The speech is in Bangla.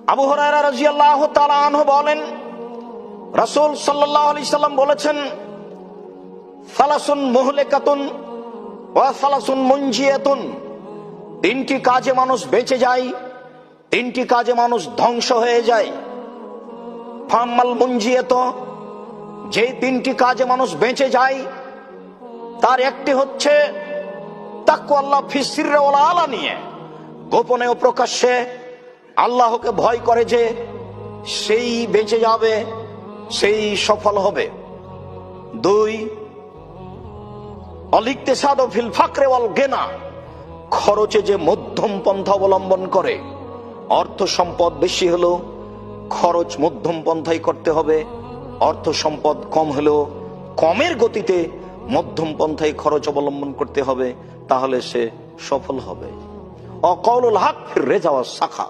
আবু হুরায়রা রাদিয়াল্লাহু তাআলা আনহু বলেন, রাসূল সাল্লাল্লাহু আলাইহি সাল্লাম বলেছেন, সালাসুন মুহলিকাতুন ওয়া সালাসুন মুনজিয়াতুন, তিনটি কাজে মানুষ বেঁচে যায়, তিনটি কাজে মানুষ ধ্বংস হয়ে যায়। ফাম্মাল মুনজিয়াত, যে তিনটি কাজে মানুষ বেঁচে যায় তার একটি হচ্ছে তাকওয়াল্লাহ ফি সিররি ওয়াল আলানিয়া, গোপনে ও প্রকাশ্যে আল্লাহকে ভয় করে যে সেই বেঁচে যাবে, সেই সফল হবে। দুই, অলিকতিসাদ ফিল ফাকরে ওয়াল গিনা, খরচে যে মধ্যম পন্থা অবলম্বন করে, অর্থ সম্পদ বেশি হলেও খরচ মধ্যম পন্থাই করতে হবে, অর্থ সম্পদ কম হলেও কমের গতিতে মধ্যম পন্থায় খরচ অবলম্বন করতে হবে, তাহলে সে সফল হবে। অকাউলুল হক ফির রেজা ওয়াস সাখা,